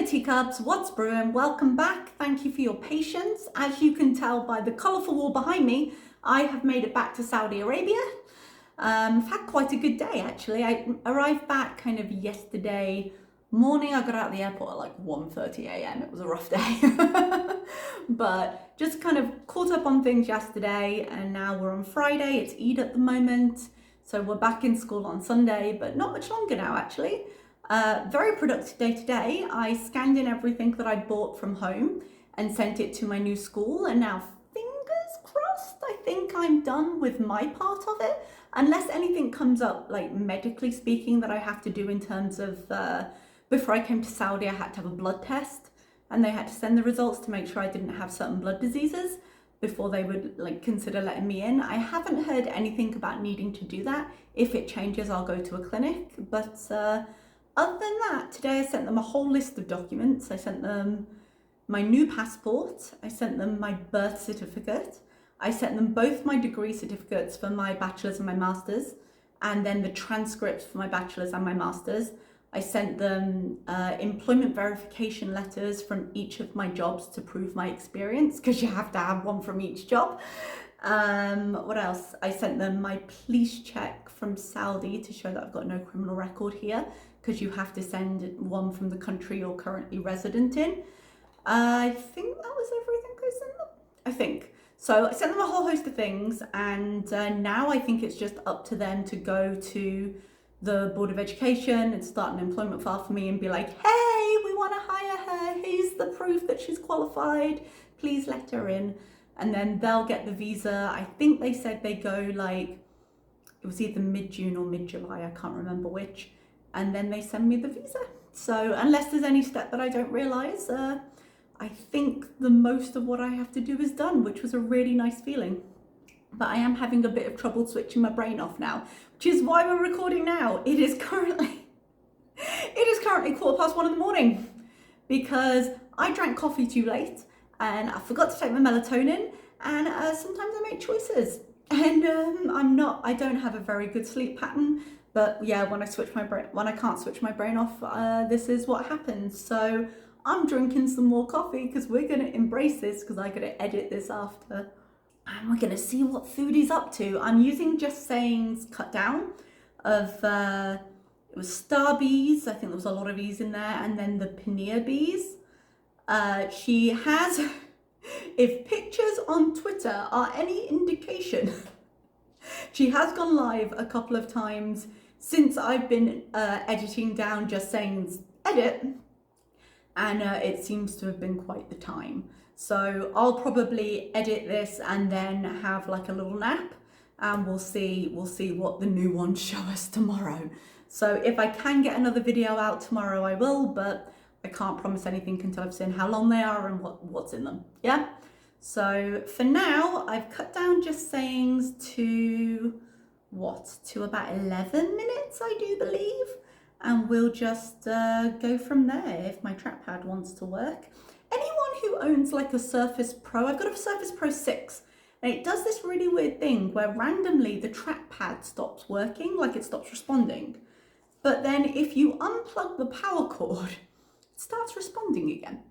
Hello teacups, what's brewing? Welcome back. Thank you for your patience. As you can tell by the colourful wall behind me, I have made it back to Saudi Arabia. I've had quite a good day actually. I arrived back kind of yesterday morning. I got out of the airport at like 1:30 a.m. It was a rough day. But just kind of caught up on things yesterday, and now we're on Friday. It's Eid at the moment. So we're back in school on Sunday, but not much longer now actually. Very productive day today. I scanned in everything that I bought from home and sent it to my new school, and now fingers crossed, I think I'm done with my part of it. Unless anything comes up, like medically speaking, that I have to do in terms of, before I came to Saudi, I had to have a blood test and they had to send the results to make sure I didn't have certain blood diseases before they would like consider letting me in. I haven't heard anything about needing to do that. If it changes, I'll go to a clinic, but other than that, today I sent them a whole list of documents. I sent them my new passport, I sent them my birth certificate, I sent them both my degree certificates for my bachelor's and my master's, and then the transcripts for my bachelor's and my master's. I sent them employment verification letters from each of my jobs to prove my experience, because you have to have one from each job. What else? I sent them my police check from Saudi to show that I've got no criminal record here, because you have to send one from the country you're currently resident in. I think that was everything I sent them. I think. So I sent them a whole host of things, and now I think it's just up to them to go to the Board of Education and start an employment file for me and be like, hey, we want to hire her. Here's the proof that she's qualified. Please let her in. And then they'll get the visa. I think they said they go like, it was either mid-June or mid-July, I can't remember which. And then they send me the visa. So unless there's any step that I don't realise, I think the most of what I have to do is done, which was a really nice feeling. But I am having a bit of trouble switching my brain off now, which is why we're recording now. It is currently 1:15 in the morning, because I drank coffee too late and I forgot to take my melatonin, and sometimes I make choices, and I don't have a very good sleep pattern. But yeah, when I can't switch my brain off, this is what happens. So I'm drinking some more coffee because we're going to embrace this, because I'm going to edit this after. And we're going to see what Foodie's up to. I'm using Just Saying's cut down of, it was Starbeeeeze. I think there was a lot of E's in there. And then the Paneer Beeze. She has, if pictures on Twitter are any indication, she has gone live a couple of times since I've been editing down Just Saying's edit, and it seems to have been quite the time. So I'll probably edit this and then have like a little nap, and we'll see what the new ones show us tomorrow. So if I can get another video out tomorrow, I will, but I can't promise anything until I've seen how long they are and what's in them. Yeah. So for now, I've cut down Just Sayings to about 11 minutes, I do believe. And we'll just go from there if my trackpad wants to work. Anyone who owns like a Surface Pro, I've got a Surface Pro 6, and it does this really weird thing where randomly the trackpad stops working, like it stops responding. But then if you unplug the power cord, it starts responding again.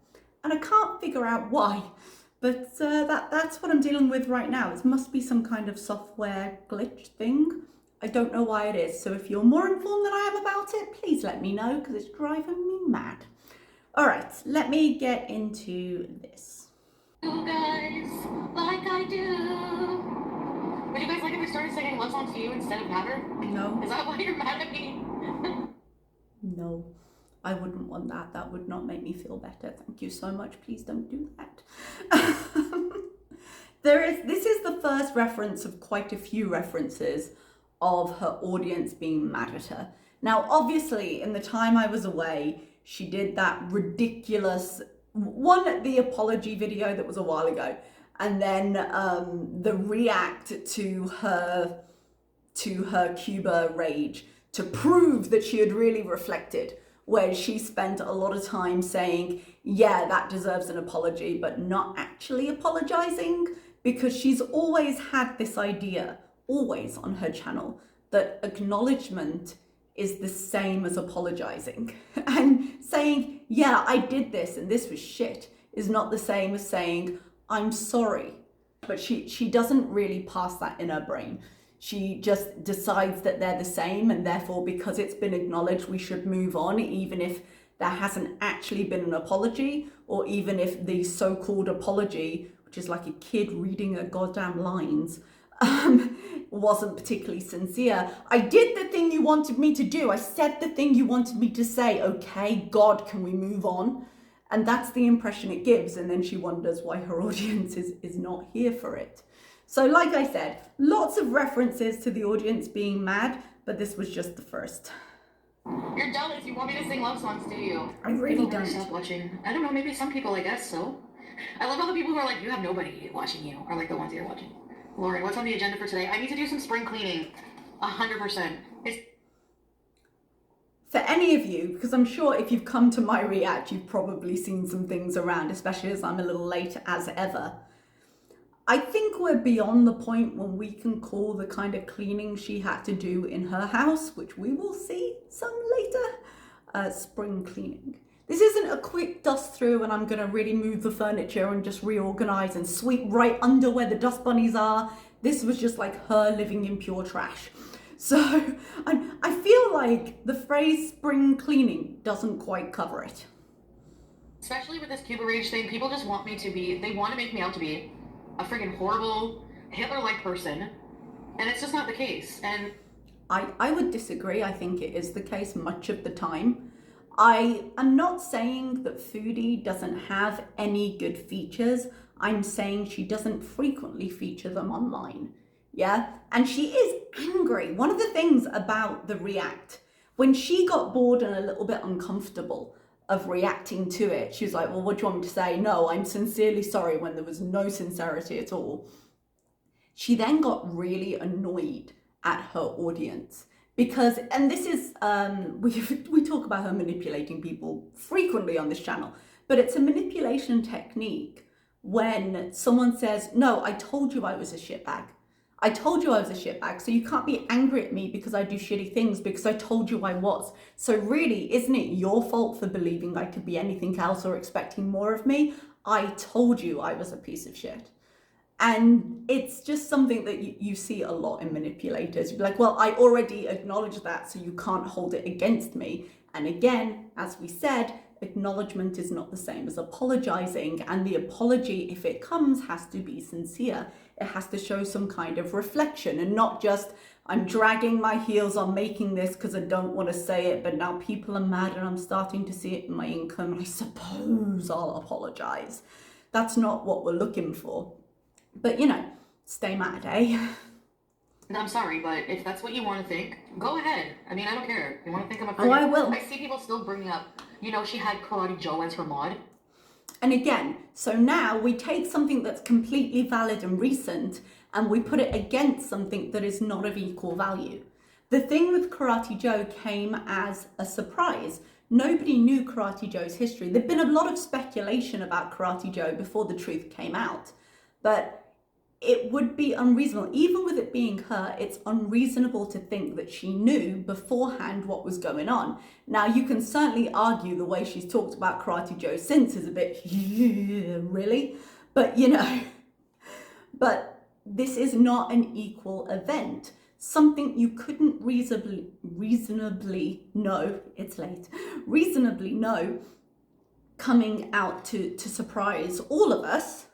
And I can't figure out why. But that's what I'm dealing with right now. It must be some kind of software glitch thing. I don't know why it is. So if you're more informed than I am about it, please let me know, because it's driving me mad. All right, let me get into this. You guys, like I do. Would you guys like if we started singing What's On To You instead of Matter? No. Is that why you're mad at me? No. I wouldn't want that. That would not make me feel better. Thank you so much. Please don't do that. This is the first reference of quite a few references of her audience being mad at her. Now, obviously, in the time I was away, she did that ridiculous the apology video that was a while ago, and then the react to her Cuba rage to prove that she had really reflected, where she spent a lot of time saying, yeah, that deserves an apology, but not actually apologizing, because she's always had this idea, always on her channel, that acknowledgement is the same as apologizing. And saying, yeah, I did this and this was shit is not the same as saying, I'm sorry. But she doesn't really pass that in her brain. She just decides that they're the same, and therefore, because it's been acknowledged, we should move on, even if there hasn't actually been an apology, or even if the so-called apology, which is like a kid reading her goddamn lines, wasn't particularly sincere. I did the thing you wanted me to do. I said the thing you wanted me to say. Okay, God, can we move on? And that's the impression it gives. And then she wonders why her audience is not here for it. So like I said, lots of references to the audience being mad, but this was just the first. You're jealous. You want me to sing love songs to you. I really People don't. Stop watching. I don't know. Maybe some people, I guess so. I love all the people who are like, you have nobody watching you, are like the ones you're watching. Lauren, what's on the agenda for today? I need to do some spring cleaning. 100%. For any of you, because I'm sure if you've come to my react, you've probably seen some things around, especially as I'm a little late as ever. I think we're beyond the point when we can call the kind of cleaning she had to do in her house, which we will see some later, spring cleaning. This isn't a quick dust through and I'm gonna really move the furniture and just reorganize and sweep right under where the dust bunnies are. This was just like her living in pure trash. So I feel like the phrase spring cleaning doesn't quite cover it. Especially with this Cuba rage thing, people just want me to be, they want to make me out to be a friggin' horrible Hitler-like person, and it's just not the case. And I would disagree. I think it is the case much of the time. I am not saying that Foodie doesn't have any good features. I'm saying she doesn't frequently feature them online. Yeah, and she is angry. One of the things about the react, when she got bored and a little bit uncomfortable of reacting to it, she was like, well, what do you want me to say? No, I'm sincerely sorry, when there was no sincerity at all. She then got really annoyed at her audience because, and this is, we talk about her manipulating people frequently on this channel, but it's a manipulation technique when someone says, no, I told you I was a shitbag. I told you I was a shitbag, so you can't be angry at me because I do shitty things, because I told you I was. So really, isn't it your fault for believing I could be anything else or expecting more of me? I told you I was a piece of shit. And it's just something that you see a lot in manipulators. You'd be like, well, I already acknowledged that, so you can't hold it against me. And again, as we said, acknowledgement is not the same as apologizing, and the apology, if it comes, has to be sincere. It has to show some kind of reflection and not just, I'm dragging my heels on making this because I don't want to say it, but now people are mad and I'm starting to see it in my income. I suppose I'll apologize. That's not what we're looking for. But you know, stay mad, eh? I'm sorry, but if that's what you want to think, go ahead. I mean, I don't care. You want to think I'm a friggin'... Oh, I will. I see people still bringing up, you know, she had Karate Joe as her mod. And again, so now we take something that's completely valid and recent and we put it against something that is not of equal value. The thing with Karate Joe came as a surprise. Nobody knew Karate Joe's history. There'd been a lot of speculation about Karate Joe before the truth came out, but it would be unreasonable, even with it being her, it's unreasonable to think that she knew beforehand what was going on. Now, you can certainly argue the way she's talked about Karate Joe since is a bit, really? But, you know, but this is not an equal event. Something you couldn't reasonably know, it's late, reasonably know coming out to surprise all of us,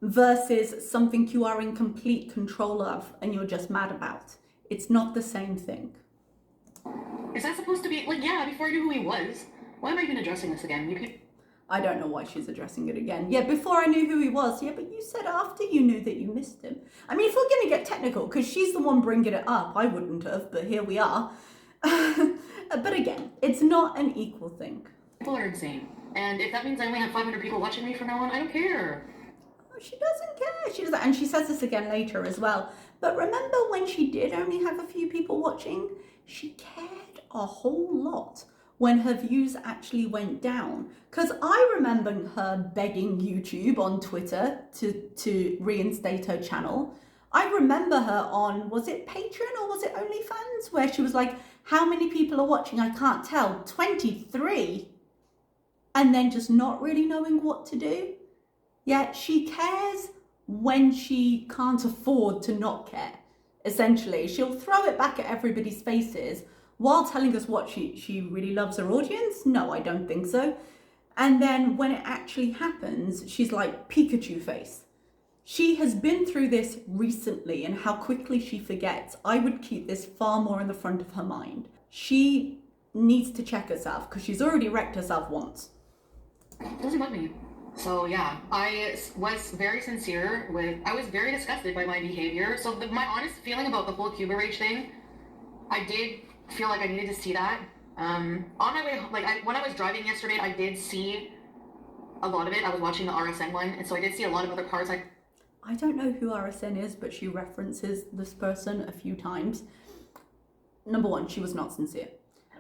versus something you are in complete control of and you're just mad about. It's not the same thing. Is that supposed to be, like, yeah, before I knew who he was? Why am I even addressing this again? You could... I don't know why she's addressing it again. Yeah, before I knew who he was. Yeah, but you said after you knew that you missed him. I mean, if we're going to get technical, because she's the one bringing it up, I wouldn't have, but here we are. But again, it's not an equal thing. People are insane. And if that means I only have 500 people watching me from now on, I don't care. She doesn't care. She doesn't, and she says this again later as well. But remember when she did only have a few people watching? She cared a whole lot when her views actually went down. Because I remember her begging YouTube on Twitter to reinstate her channel. I remember her on, was it Patreon or was it OnlyFans? Where she was like, How many people are watching? I can't tell. 23. And then just not really knowing what to do. Yeah, she cares when she can't afford to not care. Essentially, she'll throw it back at everybody's faces while telling us what she really loves her audience. No, I don't think so. And then when it actually happens, she's like Pikachu face. She has been through this recently, and how quickly she forgets. I would keep this far more in the front of her mind. She needs to check herself because she's already wrecked herself once. Doesn't bug me. So yeah, I was very sincere I was very disgusted by my behavior. So my honest feeling about the whole Cuba Rage thing, I did feel like I needed to see that. On my way, when I was driving yesterday, I did see a lot of it. I was watching the RSN one, and so I did see a lot of other parts. I don't know who RSN is, but she references this person a few times. Number one, she was not sincere.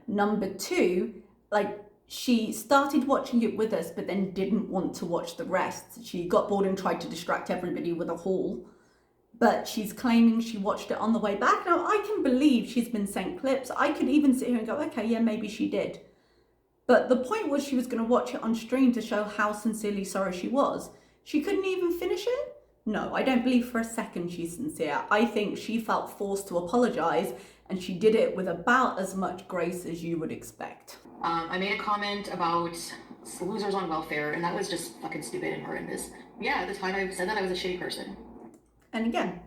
Number two, she started watching it with us, but then didn't want to watch the rest. She got bored and tried to distract everybody with a haul. But she's claiming she watched it on the way back. Now, I can believe she's been sent clips. I could even sit here and go, okay, yeah, maybe she did. But the point was she was going to watch it on stream to show how sincerely sorry she was. She couldn't even finish it? No, I don't believe for a second she's sincere. I think she felt forced to apologise, and she did it with about as much grace as you would expect. I made a comment about losers on welfare, and that was just fucking stupid and horrendous. Yeah, at the time I said that I was a shitty person. And again,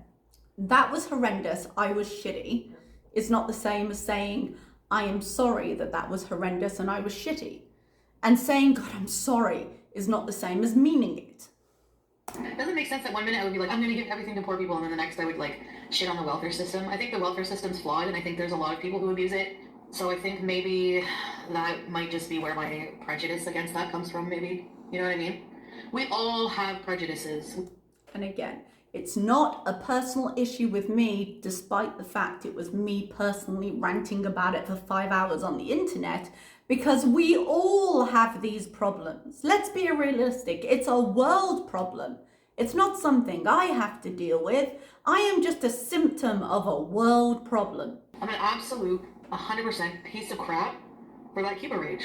that was horrendous. I was shitty. It's not the same as saying, I am sorry that was horrendous and I was shitty. And saying, God, I'm sorry is not the same as meaning it. It doesn't make sense that one minute I would be like, I'm going to give everything to poor people, and then the next I would shit on the welfare system. I think the welfare system's flawed, and I think there's a lot of people who abuse it. So I think maybe that might just be where my prejudice against that comes from, maybe. You know what I mean? We all have prejudices. And again, it's not a personal issue with me, despite the fact it was me personally ranting about it for 5 hours on the internet, because we all have these problems. Let's be realistic. It's a world problem. It's not something I have to deal with. I am just a symptom of a world problem. I'm an absolute 100% piece of crap for that Cuba Rage.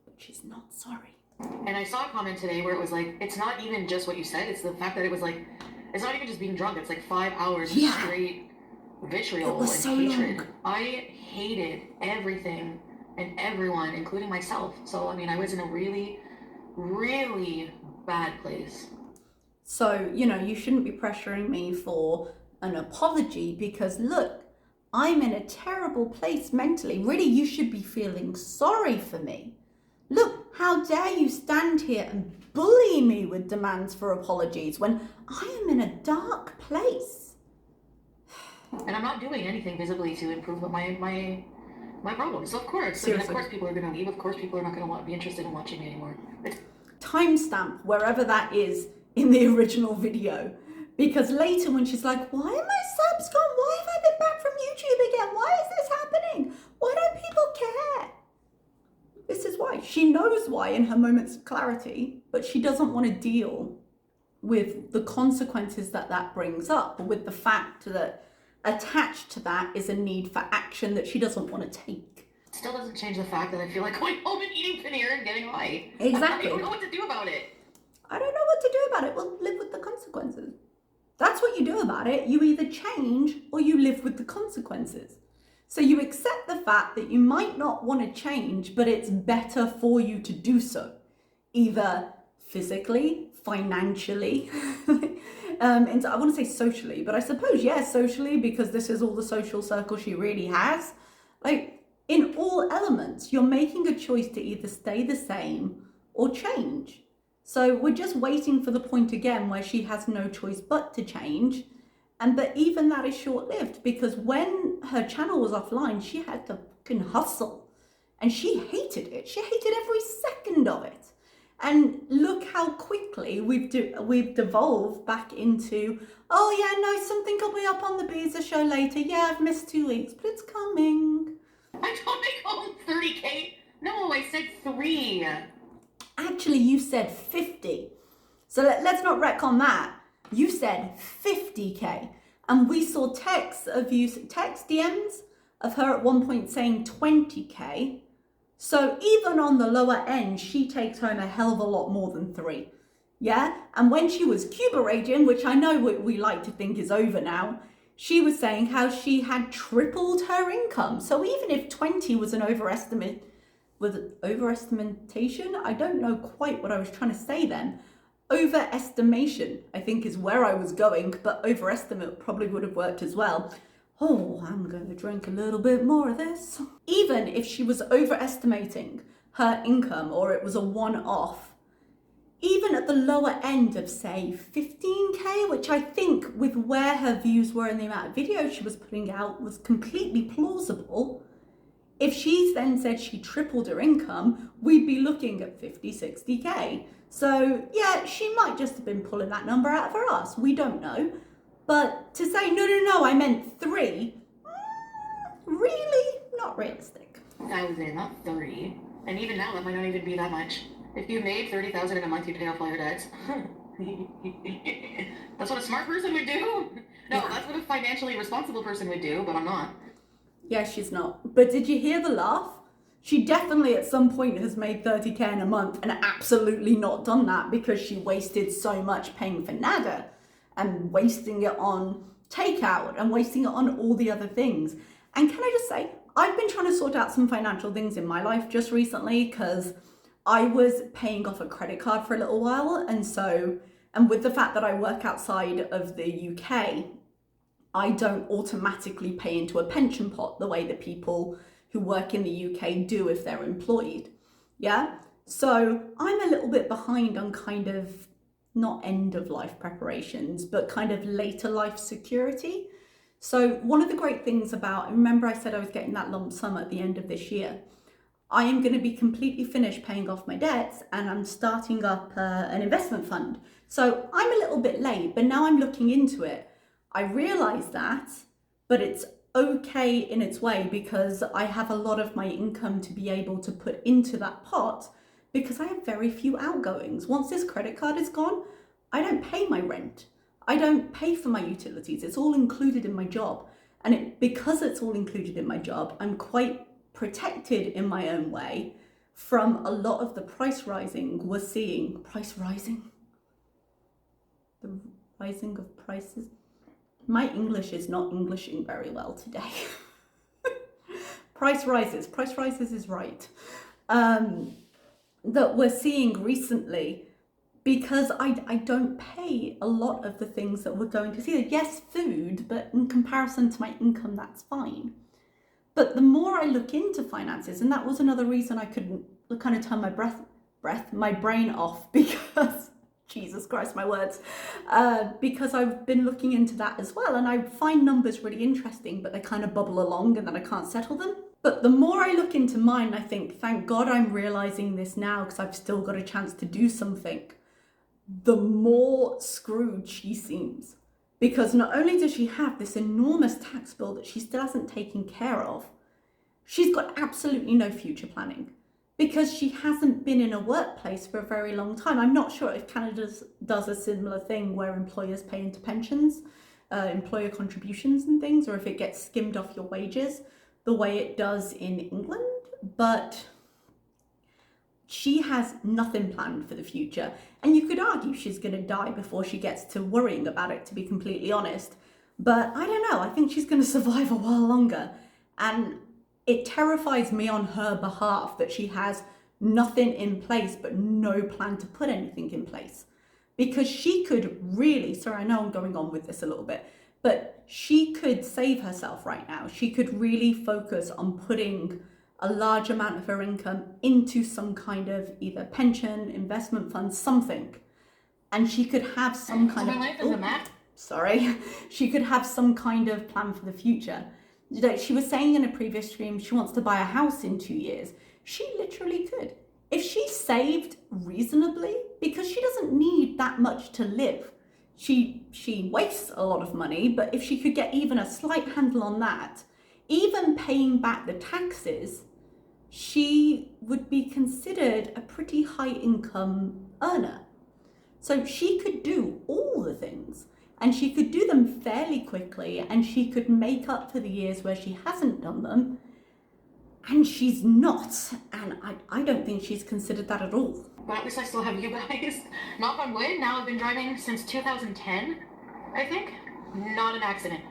But she's not sorry. And I saw a comment today where it was like, it's not even just what you said, it's the fact that it was it's not even just being drunk, it's 5 hours of straight vitriol and so hatred. long. I hated everything and everyone, including myself. So, I mean, I was in a really, really bad place. So, you shouldn't be pressuring me for an apology because, look, I'm in a terrible place mentally. Really, you should be feeling sorry for me. Look, how dare you stand here and bully me with demands for apologies when I am in a dark place. And I'm not doing anything visibly to improve my problems. So of course, of course people are going to leave. Of course people are not going to be interested in watching me anymore. Timestamp wherever that is in the original video. Because later when she's like, why are my subs gone? Why have I been back from YouTube again? Why is this happening? Why don't people care? This is why. She knows why in her moments of clarity, but she doesn't want to deal with the consequences that brings up, or with the fact that attached to that is a need for action that she doesn't want to take. Still doesn't change the fact that I feel like going home and eating paneer and getting high. Exactly. I don't know what to do about it. I don't know what to do about it. Well, live with the consequences. That's what you do about it. You either change or you live with the consequences. So you accept the fact that you might not want to change, but it's better for you to do so. Either physically, financially, and I want to say socially, but I suppose, yes, socially, because this is all the social circle she really has. In all elements, you're making a choice to either stay the same or change. So we're just waiting for the point again where she has no choice but to change. But even that is short-lived, because when her channel was offline, she had to fucking hustle. And she hated it. She hated every second of it. And look how quickly we've devolved back into, oh yeah, no, something will be up on the Beeze show later. Yeah, I've missed 2 weeks, but it's coming. I don't make home 30K. No, I said 3. Actually, you said 50. So let's not retcon that. You said 50K. And we saw texts of you, text DMs of her at one point saying 20K. So even on the lower end, she takes home a hell of a lot more than 3. Yeah? And when she was Cuba raging, which I know we like to think is over now, she was saying how she had tripled her income. So even if 20 was an overestimation, I don't know quite what I was trying to say then. Overestimation, I think, is where I was going, but overestimate probably would have worked as well. Oh, I'm going to drink a little bit more of this. Even if she was overestimating her income or it was a one-off, even at the lower end of, say, 15K, which I think with where her views were and the amount of videos she was putting out was completely plausible. If she's then said she tripled her income, we'd be looking at 50, 60K. So yeah, she might just have been pulling that number out of her ass. We don't know. But to say, no, I meant 3, really not realistic. 1,000, not 30. And even now, that might not even be that much. If you made 30,000 in a month, you pay off all your debts. That's what a smart person would do. No, Yeah. That's what a financially responsible person would do, but I'm not. Yeah, she's not. But did you hear the laugh? She definitely at some point has made 30K in a month and absolutely not done that because she wasted so much paying for nada and wasting it on takeout and wasting it on all the other things. And can I just say, I've been trying to sort out some financial things in my life just recently because I was paying off a credit card for a little while. And with the fact that I work outside of the UK, I don't automatically pay into a pension pot the way that people who work in the UK do if they're employed. Yeah? So I'm a little bit behind on kind of not end of life preparations, but kind of later life security. So one of the great things about, remember I said I was getting that lump sum at the end of this year. I am going to be completely finished paying off my debts and I'm starting up an investment fund. So I'm a little bit late, but now I'm looking into it. I realise that, but it's okay in its way because I have a lot of my income to be able to put into that pot because I have very few outgoings. Once this credit card is gone, I don't pay my rent. I don't pay for my utilities. It's all included in my job. And because it's all included in my job, I'm quite protected in my own way from a lot of the price rising we're seeing. Price rising? The rising of prices? My English is not Englishing very well today. Price rises is right. That we're seeing recently because I don't pay a lot of the things that we're going to see. Yes, food, but in comparison to my income, that's fine. But the more I look into finances, and that was another reason I couldn't kind of turn my brain off because Jesus Christ, my words, because I've been looking into that as well. And I find numbers really interesting, but they kind of bubble along and then I can't settle them. But the more I look into mine, I think, thank God I'm realizing this now because I've still got a chance to do something. The more screwed she seems. Because not only does she have this enormous tax bill that she still hasn't taken care of, she's got absolutely no future planning. Because she hasn't been in a workplace for a very long time. I'm not sure if Canada does a similar thing where employers pay into pensions, employer contributions and things, or if it gets skimmed off your wages the way it does in England. But she has nothing planned for the future. And you could argue she's going to die before she gets to worrying about it, to be completely honest. But I don't know, I think she's going to survive a while longer. And it terrifies me on her behalf that she has nothing in place but no plan to put anything in place. Because she could really, sorry, I know I'm going on with this a little bit, but she could save herself right now. She could really focus on putting a large amount of her income into some kind of either pension, investment fund, something. And she could have some kind of... life is a map. Sorry. She could have some kind of plan for the future. She was saying in a previous stream she wants to buy a house in 2 years. She literally could. If she saved reasonably, because she doesn't need that much to live. She wastes a lot of money, but if she could get even a slight handle on that, even paying back the taxes, she would be considered a pretty high income earner. So she could do all the things. and she could do them fairly quickly, and she could make up for the years where she hasn't done them, and she's not, and I don't think she's considered that at all. But at least I still have you guys. Knock on wood, now I've been driving since 2010, I think. Not an accident.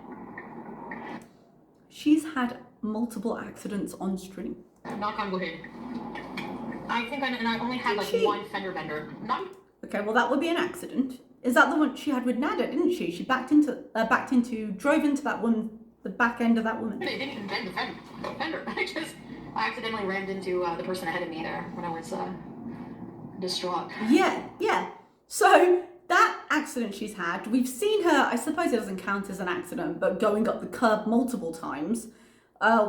She's had multiple accidents on stream. Knock on wood. I think I only had like one fender bender. Not. Okay, well that would be an accident. Is that the one she had with Nada, didn't she? She drove into that woman, the back end of that woman. They didn't even bend the fender. I accidentally rammed into the person ahead of me there when I was distraught. Yeah. So that accident she's had, we've seen her, I suppose it doesn't count as an accident, but going up the curb multiple times.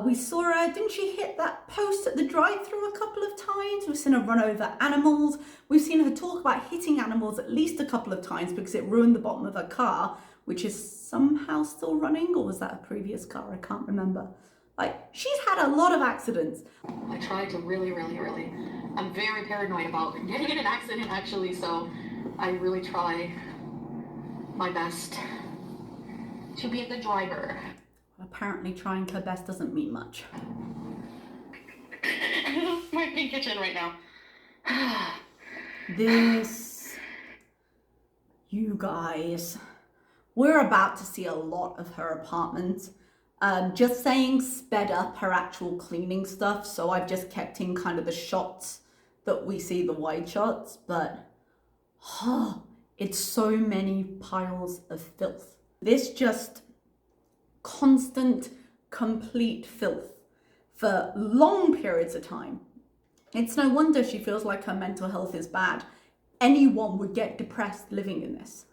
We saw her, didn't she hit that post at the drive-thru a couple of times? We've seen her run over animals. We've seen her talk about hitting animals at least a couple of times because it ruined the bottom of her car, which is somehow still running, or was that a previous car? I can't remember. Like, she's had a lot of accidents. I tried to really, I'm very paranoid about getting in an accident actually, so I really try my best to be a good driver. Apparently trying her best doesn't mean much. My pink kitchen right now. You guys, we're about to see a lot of her apartment. Just saying sped up her actual cleaning stuff, so I've just kept in kind of the shots that we see, the wide shots, but it's so many piles of filth. This just constant, complete filth for long periods of time. It's no wonder she feels like her mental health is bad. Anyone would get depressed living in this.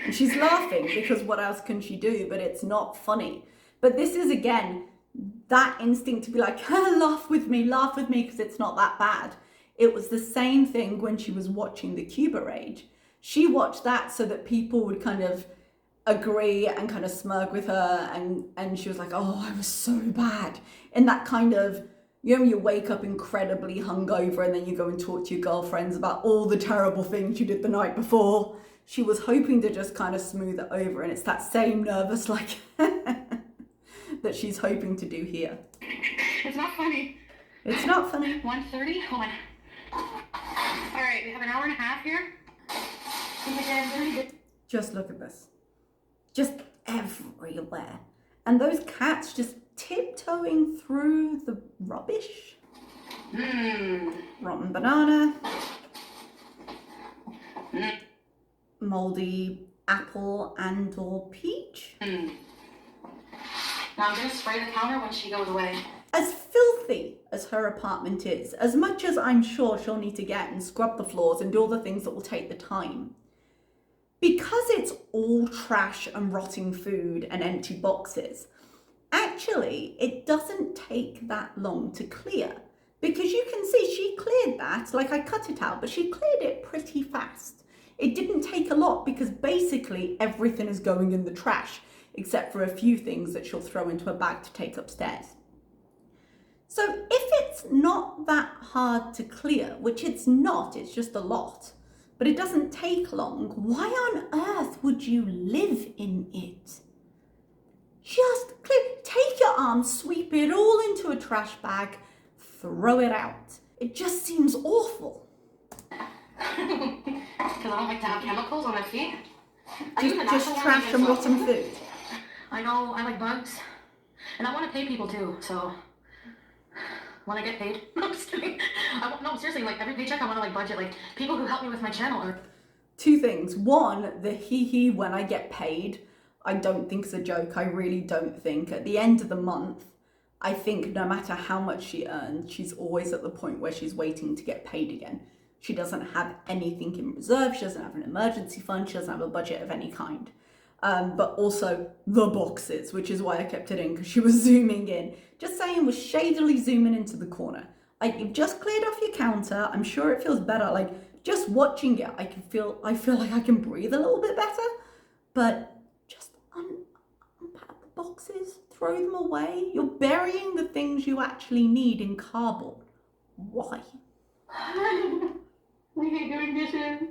And she's laughing because what else can she do? But it's not funny. But this is, again, that instinct to be like, laugh with me, because it's not that bad. It was the same thing when she was watching the Cuba Rage. She watched that so that people would kind of agree and kind of smirk with her, and she was like, oh, I was so bad. In that kind of, you know, you wake up incredibly hungover and then you go and talk to your girlfriends about all the terrible things you did the night before. She was hoping to just kind of smooth it over, and it's that same nervous like that she's hoping to do here. It's not funny. It's not funny. 1:30? Hold on. All right, we have an hour and a half here. Just look at this. Just everywhere. And those cats just tiptoeing through the rubbish. Rotten banana. Moldy apple and or peach. Now I'm gonna spray the counter when she goes away. As filthy as her apartment is, as much as I'm sure she'll need to get and scrub the floors and do all the things that will take the time, because it's all trash and rotting food and empty boxes, actually it doesn't take that long to clear. Because you can see she cleared that, like I cut it out, but she cleared it pretty fast. It didn't take a lot because basically everything is going in the trash, except for a few things that she'll throw into a bag to take upstairs. So if it's not that hard to clear, which it's not, it's just a lot, but it doesn't take long, why on earth would you live in it? Just take your arm, sweep it all into a trash bag, throw it out. It just seems awful. Because I don't like to have chemicals on my feet. Just trash and rotten food. I know, I like bugs. And I want to pay people too, so when I get paid. No, I'm just kidding. No, seriously, like every paycheck I want to like budget like people who help me with my channel. Or two things. One, the hee when I get paid, I don't think is a joke. I really don't think. At the end of the month, I think no matter how much she earns, she's always at the point where she's waiting to get paid again. She doesn't have anything in reserve. She doesn't have an emergency fund. She doesn't have a budget of any kind. But also the boxes, which is why I kept it in, because she was zooming in. Just saying, was shadily zooming into the corner. Like, you've just cleared off your counter. I'm sure it feels better. Like, just watching it, I feel like I can breathe a little bit better. But just unpack the boxes, throw them away. You're burying the things you actually need in cardboard. Why? We hate doing dishes.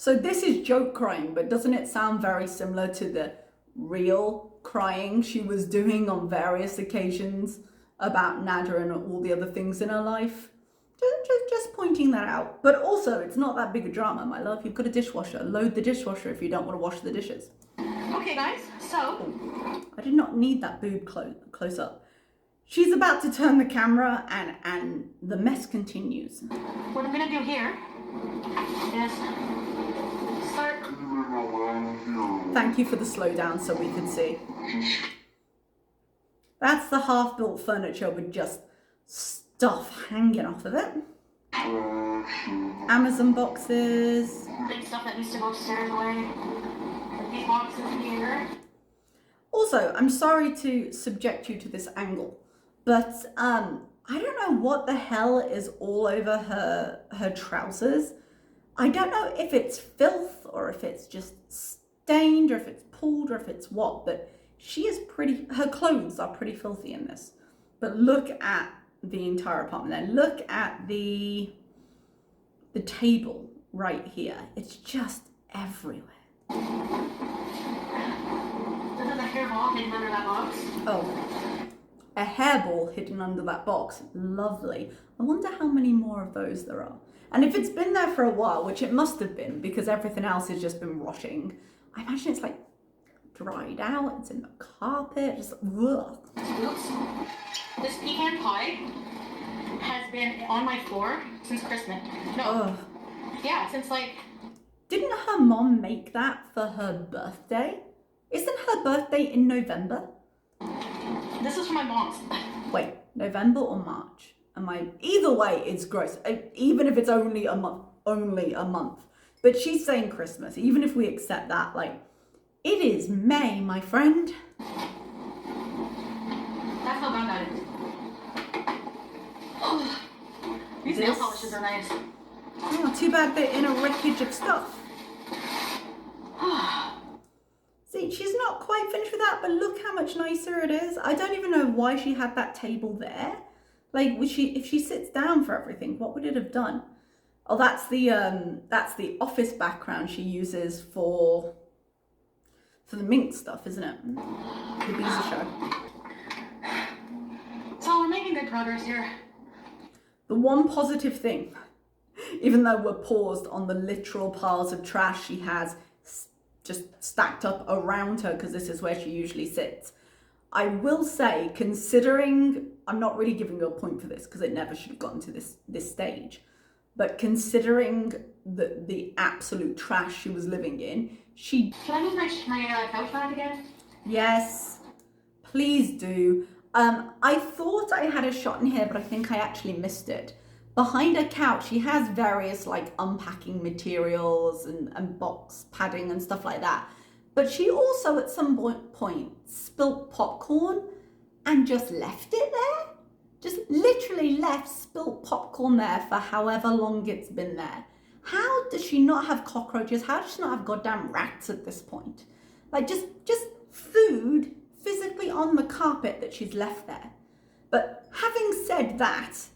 So this is joke crying, but doesn't it sound very similar to the real crying she was doing on various occasions about Nada and all the other things in her life? Just pointing that out. But also, it's not that big a drama, my love. You've got a dishwasher. Load the dishwasher if you don't want to wash the dishes. Okay, guys, so... I did not need that boob close up. She's about to turn the camera and the mess continues. What I'm gonna do here is start... Thank you for the slowdown so we can see. That's the half-built furniture with just stuff hanging off of it. Amazon boxes. Big stuff that needs to go upstairs away. Like these boxes here. Also, I'm sorry to subject you to this angle, but I don't know what the hell is all over her trousers. I don't know if it's filth or if it's just stained or if it's pulled or if it's what, but her clothes are pretty filthy in this. But look at the entire apartment there. Look at the table right here. It's just everywhere. This is a hairball hidden under that box. Oh, a hairball hidden under that box. Lovely. I wonder how many more of those there are. And if it's been there for a while, which it must have been because everything else has just been rotting, I imagine it's like dried out, it's in the carpet, just ugh. Oops. This pecan pie has been on my floor since Christmas. No. Ugh. Yeah, since like... Didn't her mom make that for her birthday? Isn't her birthday in November? This is for my mom's. Wait, November or March? Either way, it's gross. Even if it's only a month. But she's saying Christmas, even if we accept that, like, it is May, my friend. That's how bad that is. Oh, these nail polishes are nice. Oh, too bad they're in a wreckage of stuff. See, she's not quite finished with that, but look how much nicer it is. I don't even know why she had that table there. Like, if she sits down for everything, what would it have done? Oh, that's the office background she uses for the mink stuff, isn't it? The Beeze show. So we're making good progress here. The one positive thing, even though we're paused on the literal piles of trash she has just stacked up around her, because this is where she usually sits, I will say, considering, I'm not really giving her a point for this because it never should have gotten to this stage, but considering the absolute trash she was living in, she... Can I move my couch back again? Yes, please do. I thought I had a shot in here, but I think I actually missed it. Behind her couch, she has various like unpacking materials and box padding and stuff like that. But she also at some point spilt popcorn and just left it there. Just literally left spilt popcorn there for however long it's been there. How does she not have cockroaches? How does she not have goddamn rats at this point? Like just food physically on the carpet that she's left there. But having said that,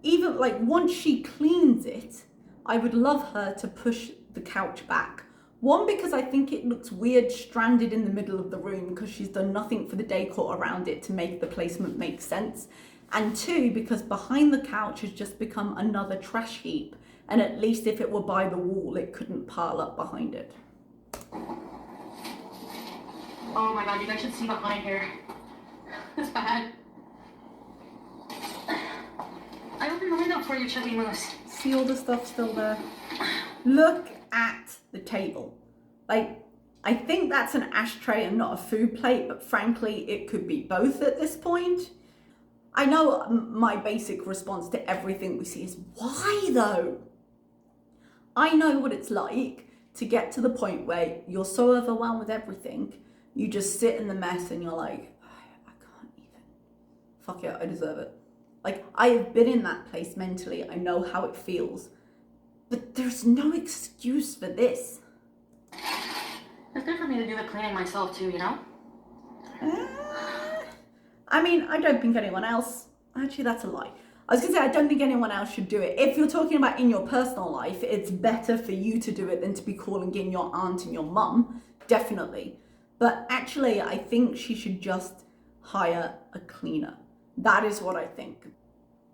even like once she cleans it, I would love her to push the couch back. One, because I think it looks weird stranded in the middle of the room because she's done nothing for the decor around it to make the placement make sense. And two, because behind the couch has just become another trash heap. And at least if it were by the wall, it couldn't pile up behind it. Oh my god, you guys should see behind here. It's bad. I opened the window for you, Chubby Moose. See all the stuff still there? Look at the table. Like, I think that's an ashtray and not a food plate, but frankly, it could be both at this point. I know my basic response to everything we see is, why though? I know what it's like to get to the point where you're so overwhelmed with everything, you just sit in the mess and you're like, I can't even. Fuck it, I deserve it. Like, I have been in that place mentally. I know how it feels. But there's no excuse for this. It's good for me to do the cleaning myself too, you know? I mean, I don't think anyone else... Actually, that's a lie. I was gonna say, I don't think anyone else should do it. If you're talking about in your personal life, it's better for you to do it than to be calling in your aunt and your mum, definitely. But actually, I think she should just hire a cleaner. That is what I think.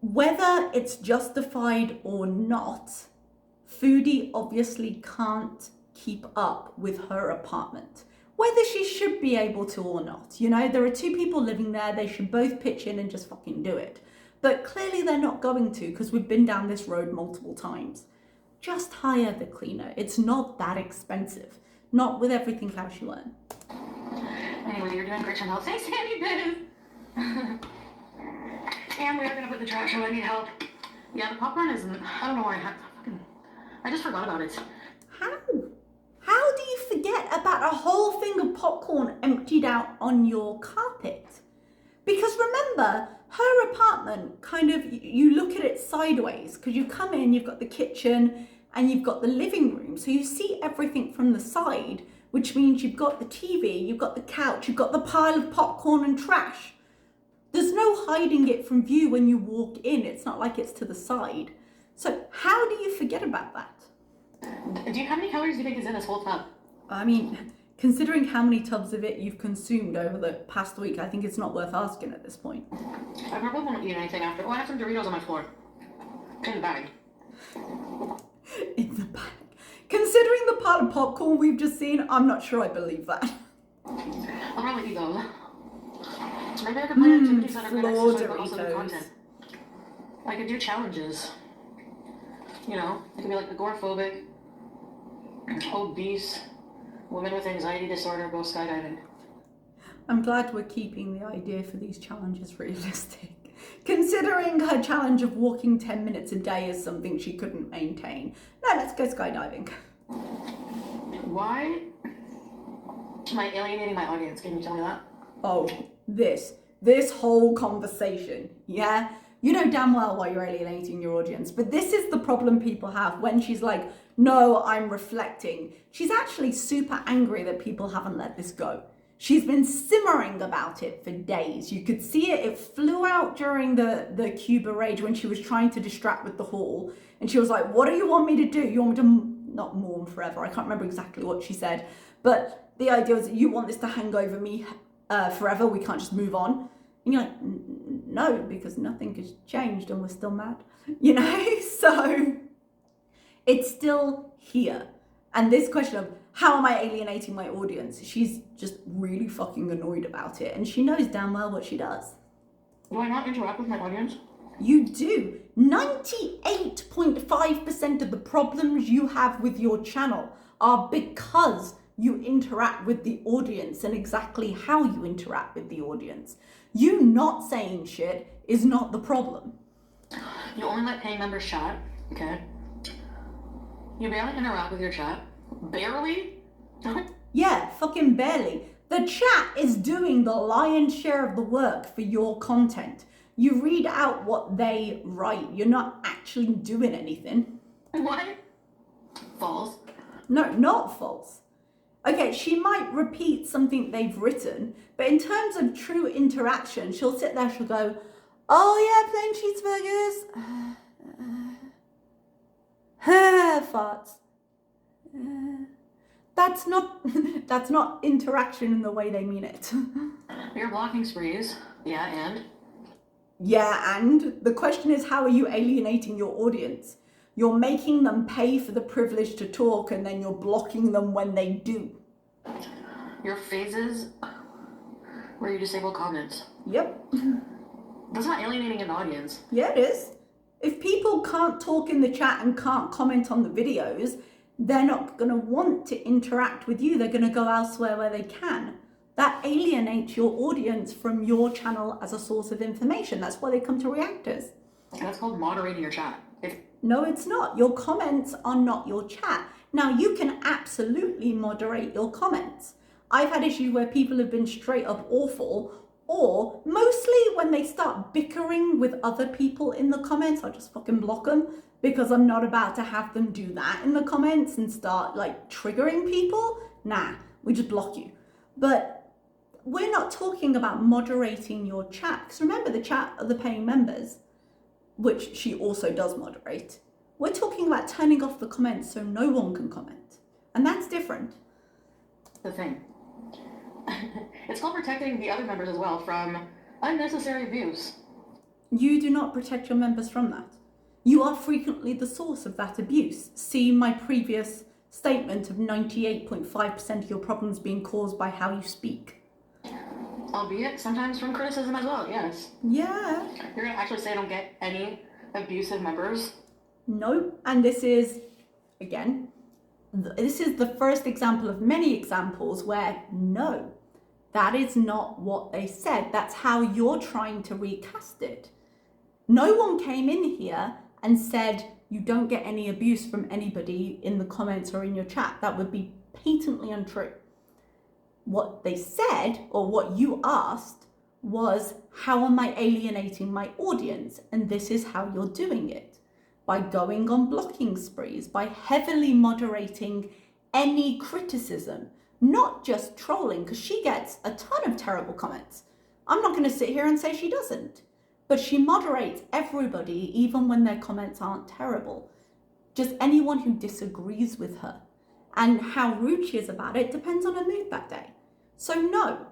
Whether it's justified or not, Foodie obviously can't keep up with her apartment. Whether she should be able to or not. You know, there are two people living there, they should both pitch in and just fucking do it. But clearly they're not going to, because we've been down this road multiple times. Just hire the cleaner. It's not that expensive. Not with everything else you earn. Anyway, you're doing great, Chantal. Thanks, Sandy Biz. And we are gonna put the trash out. I need help. Yeah, the popcorn isn't. I don't know why I just forgot about it. How? How do you forget about a whole thing of popcorn emptied out on your carpet? Because remember, her apartment kind of, you look at it sideways, because you come in, you've got the kitchen and you've got the living room. So you see everything from the side, which means you've got the TV, you've got the couch, you've got the pile of popcorn and trash. There's no hiding it from view when you walk in. It's not like it's to the side. So how do you forget about that? How many calories do you think is in this whole tub? I mean, considering how many tubs of it you've consumed over the past week, I think it's not worth asking at this point. I probably won't eat anything after. Oh, I have some Doritos on my floor. In the bag. In the bag. Considering the part of popcorn we've just seen, I'm not sure I believe that. I'll probably eat those. Maybe I could play an activity center for next time, but also do content. I could do challenges. You know, it could be like agoraphobic, obese, women with anxiety disorder go skydiving. I'm glad we're keeping the idea for these challenges realistic. Considering her challenge of walking 10 minutes a day is something she couldn't maintain. No, let's go skydiving. Why am I alienating my audience? Can you tell me that? Oh, this whole conversation, yeah? You know damn well why you're alienating your audience, but this is the problem people have when she's like, no, I'm reflecting. She's actually super angry that people haven't let this go. She's been simmering about it for days. You could see it flew out during the Cuba rage when she was trying to distract with the haul. And she was like, what do you want me to do? You want me to not mourn forever? I can't remember exactly what she said. But the idea was that you want this to hang over me forever. We can't just move on. And you're like, no, because nothing has changed and we're still mad. You know? So it's still here. And this question of, how am I alienating my audience? She's just really fucking annoyed about it. And she knows damn well what she does. Do I not interact with my audience? You do. 98.5% of the problems you have with your channel are because you interact with the audience and exactly how you interact with the audience. You not saying shit is not the problem. You only let paying members chat, okay? You barely interact with your chat. Barely? Yeah, fucking barely. The chat is doing the lion's share of the work for your content. You read out what they write. You're not actually doing anything. What? False. No, not false. Okay, she might repeat something they've written, but in terms of true interaction, she'll sit there, she'll go, oh yeah, plain cheeseburgers. Farts. That's not interaction in the way they mean it. You're blocking sprees. Yeah, and? Yeah, and the question is, how are you alienating your audience? You're making them pay for the privilege to talk and then you're blocking them when they do. Your phases where you disable comments. Yep. That's not alienating an audience. Yeah, it is. If people can't talk in the chat and can't comment on the videos, they're not going to want to interact with you. They're going to go elsewhere where they can. That alienates your audience from your channel as a source of information. That's why they come to reactors. That's called moderating your chat. No, it's not. Your comments are not your chat. Now, you can absolutely moderate your comments. I've had issues where people have been straight up awful, or mostly when they start bickering with other people in the comments, I just fucking block them. Because I'm not about to have them do that in the comments and start like triggering people. Nah, we just block you. But we're not talking about moderating your chat. Because remember, the chat are the paying members. which she also does moderate. We're talking about turning off the comments so no one can comment. And that's different. The thing. It's called protecting the other members as well from unnecessary abuse. You do not protect your members from that. You are frequently the source of that abuse. See my previous statement of 98.5% of your problems being caused by how you speak. Albeit sometimes from criticism as well, yes. Yeah. You're gonna actually say I don't get any abusive members? No, and this is, again, this is the first example of many examples where no, that is not what they said. That's how you're trying to recast it. No one came in here and said you don't get any abuse from anybody in the comments or in your chat. That would be patently untrue. What they said, or what you asked, was how am I alienating my audience? And this is how you're doing it. By going on blocking sprees, by heavily moderating any criticism, not just trolling, because she gets a ton of terrible comments. I'm not going to sit here and say she doesn't, but she moderates everybody, even when their comments aren't terrible. Just anyone who disagrees with her. And how rude she is about it depends on her mood that day. So no,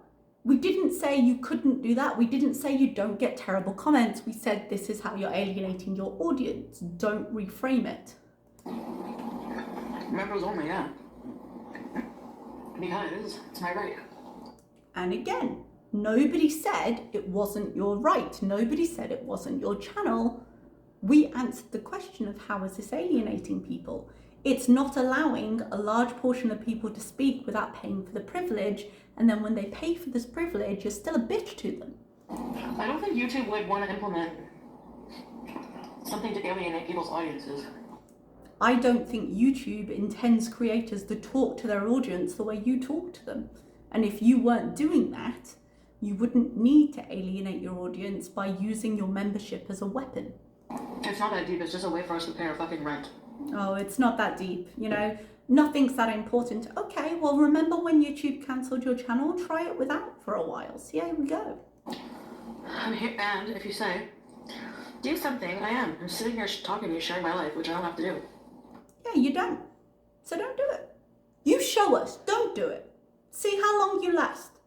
we didn't say you couldn't do that. We didn't say you don't get terrible comments. We said this is how you're alienating your audience. Don't reframe it. Members only, yeah. Because it's my right. And again, nobody said it wasn't your right. Nobody said it wasn't your channel. We answered the question of how is this alienating people? It's not allowing a large portion of people to speak without paying for the privilege, and then when they pay for this privilege, you're still a bitch to them. I don't think YouTube would want to implement something to alienate people's audiences. I don't think YouTube intends creators to talk to their audience the way you talk to them. And if you weren't doing that, you wouldn't need to alienate your audience by using your membership as a weapon. It's not that deep, it's just a way for us to pay our fucking rent. Oh, it's not that deep, you know, nothing's that important. Okay, well, remember when YouTube cancelled your channel? Try it without for a while. See how we go. And if you say, do something, I am. I'm sitting here talking to you, sharing my life, which I don't have to do. Yeah, you don't. So don't do it. You show us, don't do it. See how long you last.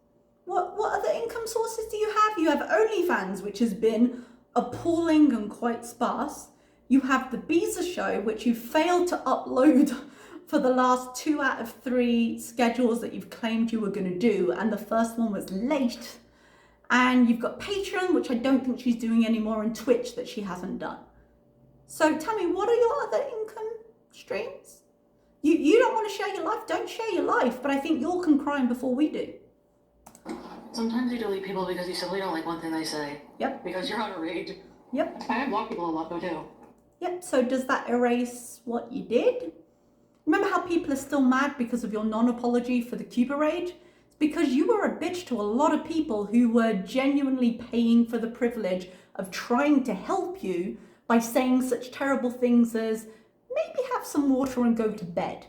What other income sources do you have? You have OnlyFans, which has been appalling and quite sparse. You have the Beeze show, which you failed to upload for the last 2 out of 3 schedules that you've claimed you were going to do, and the first one was late. And you've got Patreon, which I don't think she's doing anymore, and Twitch that she hasn't done. So tell me, what are your other income streams? You don't want to share your life? Don't share your life, but I think you'll come crying before we do. Sometimes you delete people because you simply don't like one thing they say. Yep. Because you're on a rage. Yep. I block people a lot though too. Yep, so does that erase what you did? Remember how people are still mad because of your non-apology for the Cuba rage? It's because you were a bitch to a lot of people who were genuinely paying for the privilege of trying to help you by saying such terrible things as, maybe have some water and go to bed.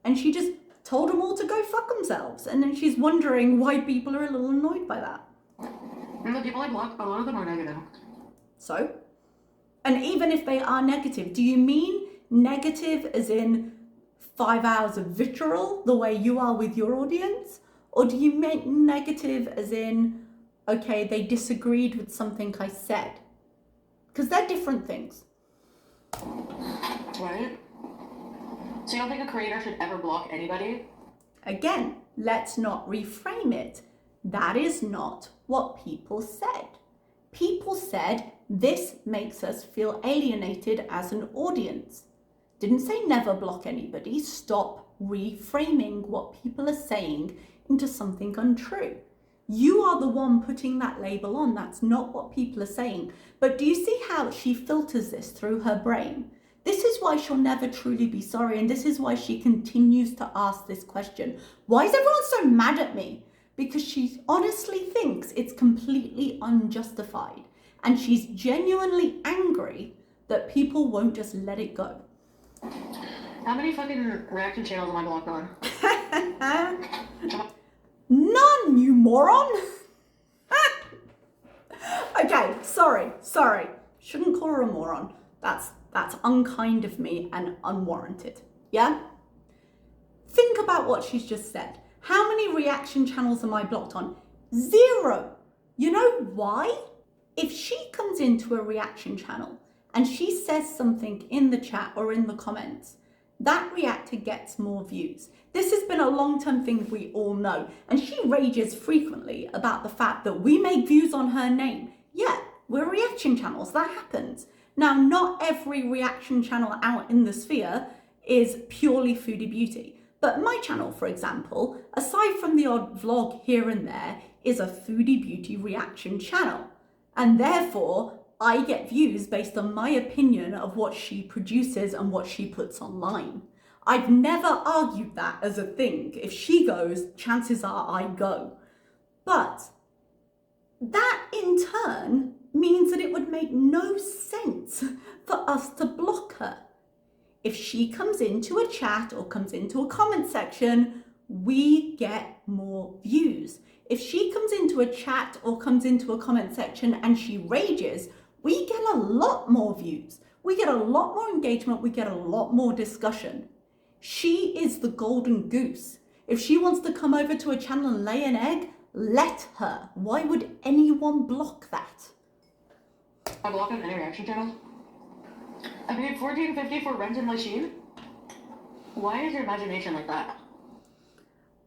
And she just told them all to go fuck themselves. And then she's wondering why people are a little annoyed by that. And the people I block, a lot of them are negative. So? And even if they are negative, do you mean negative as in 5 hours of vitriol, the way you are with your audience? Or do you mean negative as in, okay, they disagreed with something I said? Because they're different things. Right? So you don't think a creator should ever block anybody? Again, let's not reframe it. That is not what people said. People said, this makes us feel alienated as an audience. Didn't say never block anybody. Stop reframing what people are saying into something untrue. You are the one putting that label on. That's not what people are saying. But do you see how she filters this through her brain? This is why she'll never truly be sorry. And this is why she continues to ask this question. Why is everyone so mad at me? Because she honestly thinks it's completely unjustified. And she's genuinely angry that people won't just let it go. How many fucking reaction channels am I blocked on? None, you moron! Okay, sorry. Shouldn't call her a moron. That's unkind of me and unwarranted. Yeah? Think about what she's just said. How many reaction channels am I blocked on? 0. You know why? If she comes into a reaction channel and she says something in the chat or in the comments, that reactor gets more views. This has been a long-term thing we all know. And she rages frequently about the fact that we make views on her name. Yeah, we're reaction channels, that happens. Now, not every reaction channel out in the sphere is purely Foodie Beauty. But my channel, for example, aside from the odd vlog here and there, is a Foodie Beauty reaction channel. And therefore, I get views based on my opinion of what she produces and what she puts online. I've never argued that as a thing. If she goes, chances are I go. But that in turn means that it would make no sense for us to block her. If she comes into a chat or comes into a comment section, we get more views. If she comes into a chat or comes into a comment section and she rages, we get a lot more views. We get a lot more engagement. We get a lot more discussion. She is the golden goose. If she wants to come over to a channel and lay an egg, let her. Why would anyone block that? I block on any reaction channel. I paid $14.50 for rent in Lachine. Why is your imagination like that?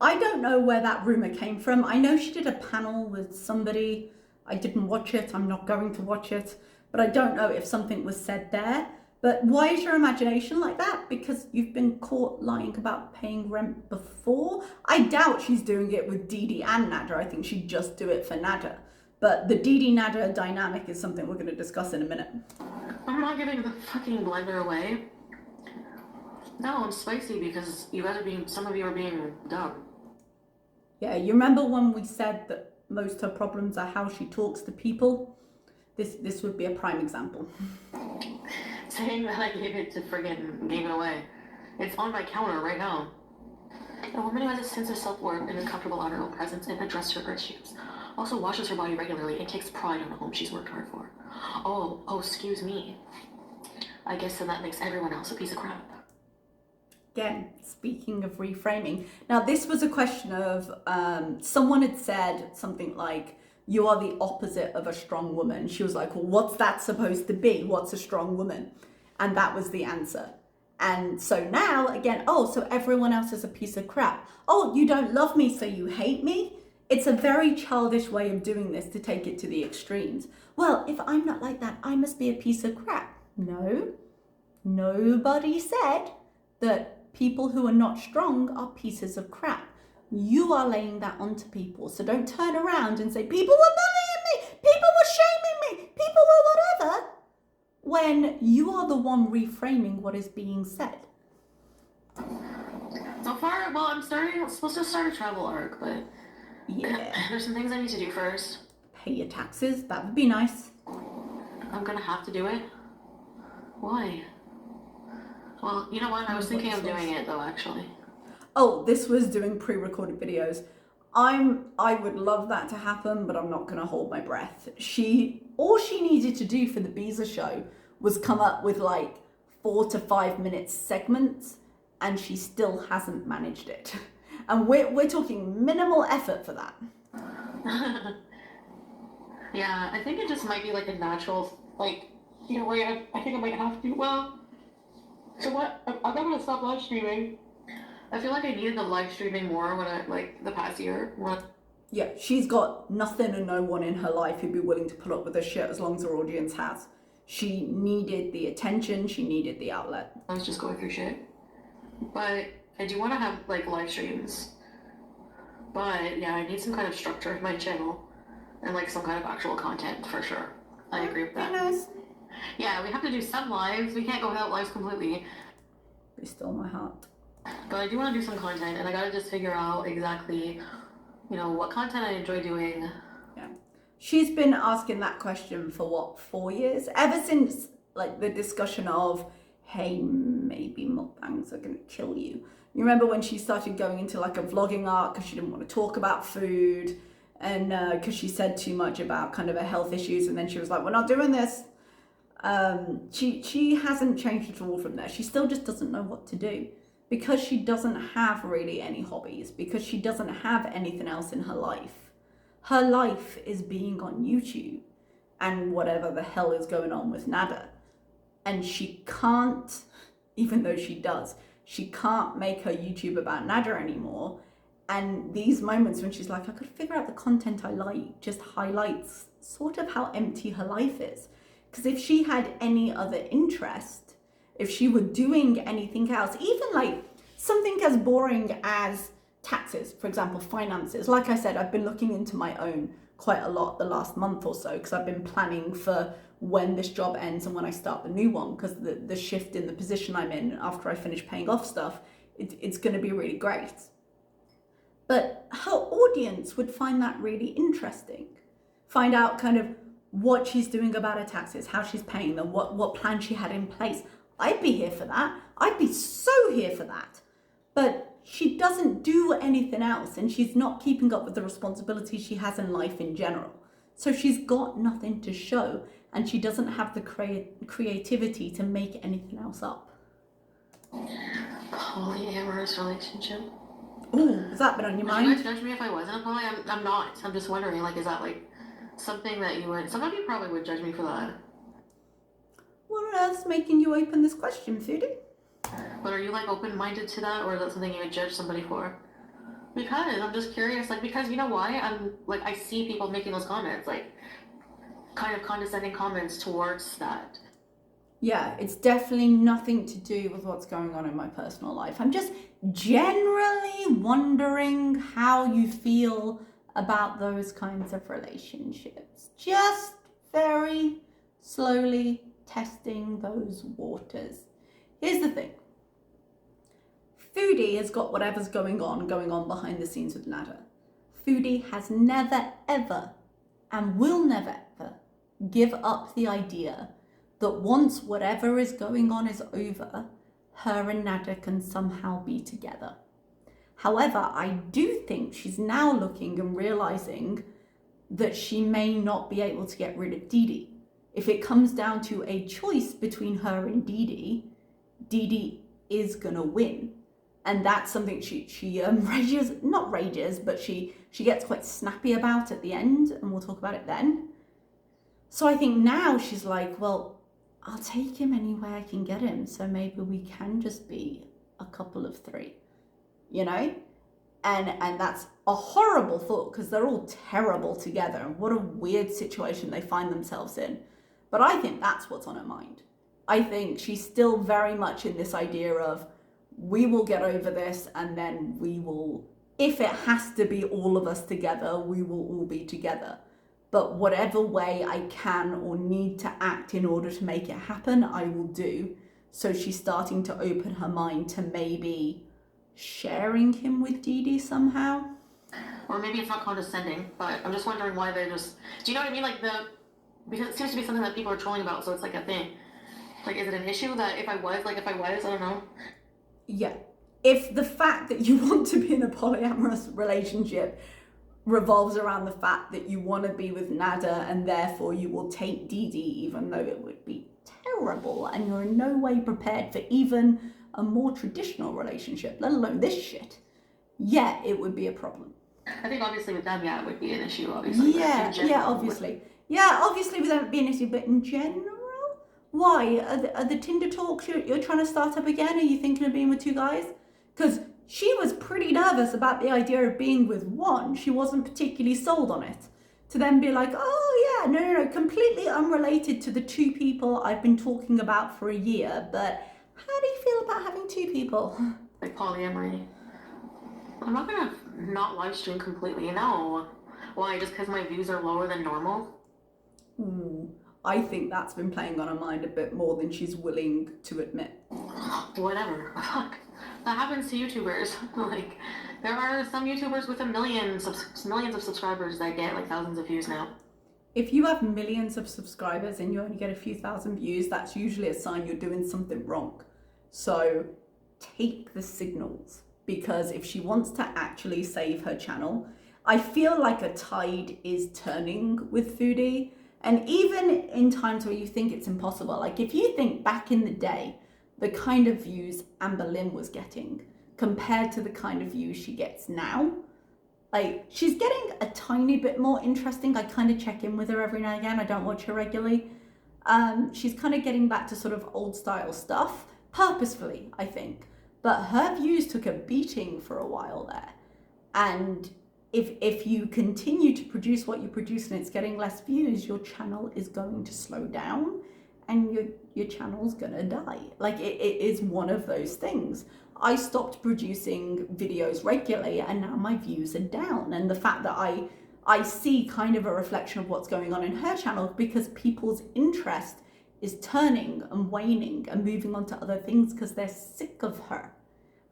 I don't know where that rumor came from. I know she did a panel with somebody. I didn't watch it. I'm not going to watch it. But I don't know if something was said there. But why is your imagination like that? Because you've been caught lying about paying rent before? I doubt she's doing it with Dee and Nada. I think she'd just do it for Nada. But the Dee Nada dynamic is something we're going to discuss in a minute. I'm not giving the fucking blender away. No, I'm spicy because you guys are being, some of you are being dumb. Yeah, you remember when we said that most of her problems are how she talks to people? This would be a prime example. Saying that I gave it to friggin' gave it away. It's on my counter right now. A woman who has a sense of self-worth and is comfortable on her own presence and addresses her issues. Also washes her body regularly and takes pride in the home she's worked hard for. Oh, excuse me. I guess then that makes everyone else a piece of crap. Again, speaking of reframing. Now, this was a question of, someone had said something like, you are the opposite of a strong woman. She was like, well, what's that supposed to be? What's a strong woman? And that was the answer. And so now, again, so everyone else is a piece of crap. Oh, you don't love me, so you hate me? It's a very childish way of doing this to take it to the extremes. Well, if I'm not like that, I must be a piece of crap. No, nobody said that people who are not strong are pieces of crap. You are laying that onto people. So don't turn around and say, people were bullying me, people were shaming me, people were whatever, when you are the one reframing what is being said. So far, well, I'm supposed to start a travel arc, but yeah, there's some things I need to do first. Pay your taxes, that would be nice. I'm gonna have to do it. Why? Well, you know what? I was thinking of doing it though, actually. Oh, this was doing pre-recorded videos. I would love that to happen, but I'm not gonna hold my breath. All she needed to do for the Beeze show was come up with like 4 to 5 minute segments, and she still hasn't managed it. And we're talking minimal effort for that. Yeah, I think it just might be like a natural, like, you know, where I think I might have to, well, so what, I'm not gonna stop live streaming. I feel like I needed the live streaming more when the past year. Yeah, she's got nothing and no one in her life who'd be willing to put up with her shit as long as her audience has. She needed the attention, she needed the outlet. I was just going through shit. But I do want to have, like, live streams. But, yeah, I need some kind of structure of my channel. And, like, some kind of actual content, for sure. I agree with that. Nice. Yeah, we have to do some lives. We can't go without lives completely. Be still my heart. But I do want to do some content, and I gotta just figure out exactly, you know, what content I enjoy doing. Yeah. She's been asking that question for 4 years? Ever since, like, the discussion of, hey, maybe mukbangs are gonna kill you. You remember when she started going into, like, a vlogging arc because she didn't want to talk about food, and because she said too much about kind of her health issues, and then she was like, we're not doing this. She hasn't changed at all from there. She still just doesn't know what to do because she doesn't have really any hobbies, because she doesn't have anything else in her life. Her life is being on YouTube and whatever the hell is going on with Nada. And she can't, even though she does, she can't make her YouTube about Nada anymore. And these moments when she's like, I could figure out the content I like, just highlights sort of how empty her life is. Because if she had any other interest, if she were doing anything else, even like something as boring as taxes, for example, finances. Like I said, I've been looking into my own quite a lot the last month or so because I've been planning for when this job ends and when I start the new one, because the shift in the position I'm in after I finish paying off stuff, it's going to be really great. But her audience would find that really interesting. Find out kind of what she's doing about her taxes, how she's paying them, what plan she had in place. I'd be here for that. I'd be so here for that. But she doesn't do anything else, and she's not keeping up with the responsibilities she has in life in general. So she's got nothing to show, and she doesn't have the creativity to make anything else up. Polyamorous relationship. Oh, has that been on your mind? Would you guys judge me if I wasn't a poly? I'm not. I'm just wondering, like, is that like something that you would? Some of you probably would judge me for that. What on earth's making you open this question, Foodie? But are you like open-minded to that, or is that something you would judge somebody for? Because I'm just curious, like, because you know why? I'm like, I see people making those comments, like, kind of condescending comments towards that. Yeah, it's definitely nothing to do with what's going on in my personal life. I'm just generally wondering how you feel about those kinds of relationships. Just very slowly testing those waters. Here's the thing. Foodie has got whatever's going on behind the scenes with Nada. Foodie has never, ever, and will never, ever give up the idea that once whatever is going on is over, her and Nada can somehow be together. However, I do think she's now looking and realizing that she may not be able to get rid of Dee. If it comes down to a choice between her and Dee is gonna win. And that's something she gets quite snappy about at the end, and we'll talk about it then. So I think now she's like, well, I'll take him anywhere I can get him, so maybe we can just be a couple of three, you know? And that's a horrible thought because they're all terrible together, and what a weird situation they find themselves in. But I think that's what's on her mind. I think she's still very much in this idea of, we will get over this, and then we will, if it has to be all of us together, we will all be together. But whatever way I can or need to act in order to make it happen, I will do. So she's starting to open her mind to maybe sharing him with Dee somehow. Or maybe it's not condescending, but I'm just wondering why they're just, do you know what I mean? Like because it seems to be something that people are trolling about, so it's like a thing. Like, is it an issue that if I was, I don't know. Yeah. If the fact that you want to be in a polyamorous relationship revolves around the fact that you want to be with Nada and therefore you will take Dee even though it would be terrible and you're in no way prepared for even a more traditional relationship, let alone this shit, yeah, it would be a problem. I think obviously with them, yeah, it would be an issue, obviously. Obviously. Yeah, obviously with them it'd be an issue, but in general, why? Are the Tinder talks you're trying to start up again? Are you thinking of being with two guys? Because she was pretty nervous about the idea of being with one. She wasn't particularly sold on it. To then be like, oh yeah, no, completely unrelated to the two people I've been talking about for a year, but how do you feel about having two people? Like polyamory. I'm not gonna not live stream completely, no. Why, just because my views are lower than normal? Ooh, I think that's been playing on her mind a bit more than she's willing to admit. Whatever. Fuck. That happens to YouTubers. Like, there are some YouTubers with millions of subscribers that get like thousands of views now. If you have millions of subscribers and you only get a few thousand views, that's usually a sign you're doing something wrong. So take the signals, because if she wants to actually save her channel, I feel like a tide is turning with Foodie, And even in times where you think it's impossible, like if you think back in the day, the kind of views Amber Lynn was getting compared to the kind of views she gets now, like she's getting a tiny bit more interesting. I kind of check in with her every now and again. I don't watch her regularly. She's kind of getting back to sort of old style stuff, purposefully, I think. But her views took a beating for a while there. And if you continue to produce what you produce and it's getting less views, your channel is going to slow down and your channel's gonna die. Like it is one of those things. I stopped producing videos regularly and now my views are down. And the fact that I see kind of a reflection of what's going on in her channel because people's interest is turning and waning and moving on to other things because they're sick of her.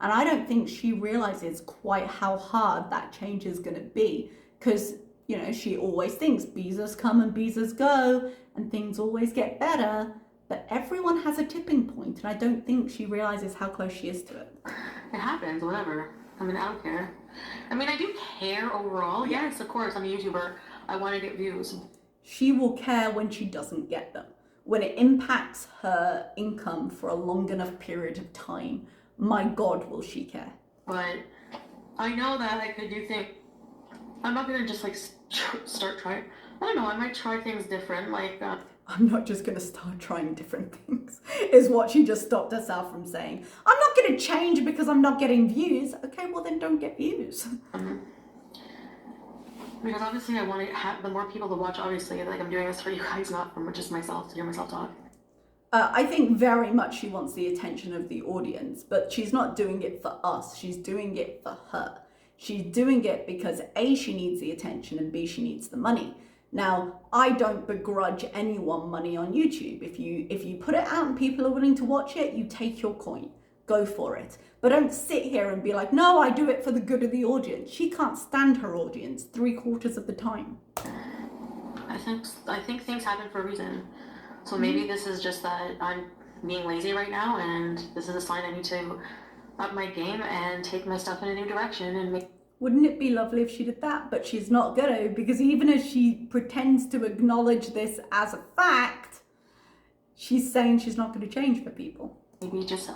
And I don't think she realizes quite how hard that change is going to be because, you know, she always thinks Beezes come and Beezes go and things always get better. But everyone has a tipping point, and I don't think she realizes how close she is to it. It happens, whatever. I mean, I don't care. I mean, I do care overall. Yes, of course, I'm a YouTuber. I want to get views. She will care when she doesn't get them. When it impacts her income for a long enough period of time, my God, will she care. But I know that I could do things. I'm not going to just, like, start trying. I don't know, I might try things different, like... I'm not just going to start trying different things, is what she just stopped herself from saying. I'm not going to change because I'm not getting views. Okay, well then don't get views. Because obviously I want to have the more people to watch, obviously, like I'm doing this for you guys, not for just myself, to hear myself talk. I think very much she wants the attention of the audience, but she's not doing it for us. She's doing it for her. She's doing it because A, she needs the attention, and B, she needs the money. Now, I don't begrudge anyone money on YouTube. If you put it out and people are willing to watch it, you take your coin. Go for it. But don't sit here and be like, no, I do it for the good of the audience. She can't stand her audience 3/4 of the time. I think things happen for a reason. So maybe this is just that I'm being lazy right now, and this is a sign I need to up my game and take my stuff in a new direction and make... Wouldn't it be lovely if she did that? But she's not gonna, because even as she pretends to acknowledge this as a fact, she's saying she's not gonna change for people. Maybe just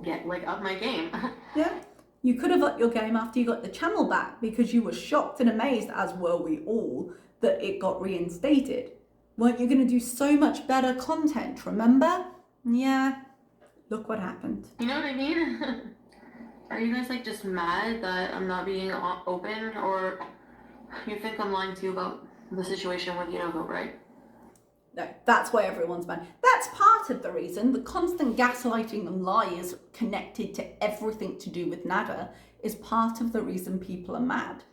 get, like, up my game. Yeah, you could have upped your game after you got the channel back because you were shocked and amazed, as were we all, that it got reinstated. Weren't you gonna do so much better content, remember? Yeah, look what happened. You know what I mean? Are you guys, like, just mad that I'm not being open, or you think I'm lying to you about the situation with Yogo, right? No, that's why everyone's mad. That's part of the reason. The constant gaslighting and lies connected to everything to do with Nada is part of the reason people are mad.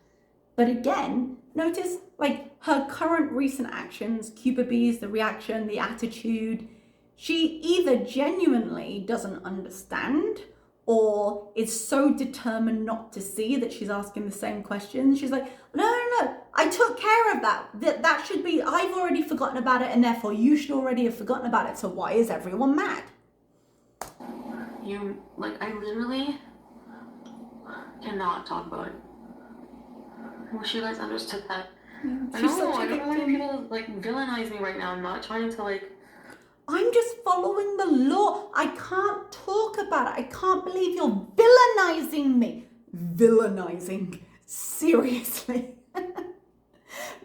But again, notice, like, her current recent actions, Beeze, the reaction, the attitude, she either genuinely doesn't understand or is so determined not to see that she's asking the same questions. She's like, no, I took care of that. That should be, I've already forgotten about it, and therefore you should already have forgotten about it. So why is everyone mad? You, like, I literally cannot talk about it. I wish you guys understood that. Yeah, I know, I don't want people, like, villainize me right now. I'm not trying to, like... I'm just following the law. I can't talk about it. I can't believe you're villainizing me. Villainizing. Seriously.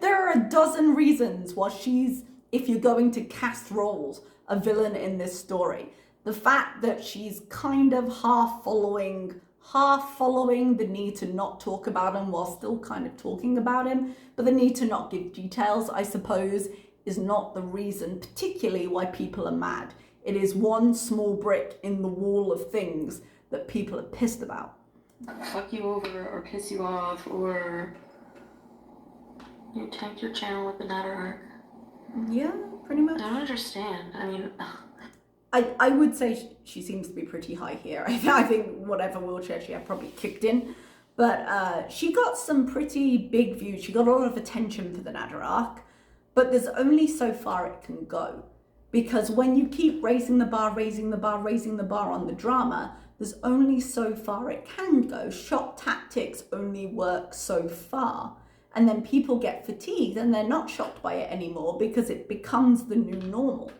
There are a dozen reasons why she's, if you're going to cast roles, a villain in this story. The fact that she's kind of half following the need to not talk about him while still kind of talking about him, but the need to not give details, I suppose, is not the reason particularly why people are mad. It is one small brick in the wall of things that people are pissed about. Fuck you over, or piss you off, or you tank your channel with the Nada arc. Yeah, pretty much. I don't understand. I mean... I would say she seems to be pretty high here. I think whatever wheelchair she had probably kicked in. But she got some pretty big views. She got a lot of attention for the Nada arc. But there's only so far it can go. Because when you keep raising the bar on the drama, there's only so far it can go. Shock tactics only work so far. And then people get fatigued and they're not shocked by it anymore because it becomes the new normal.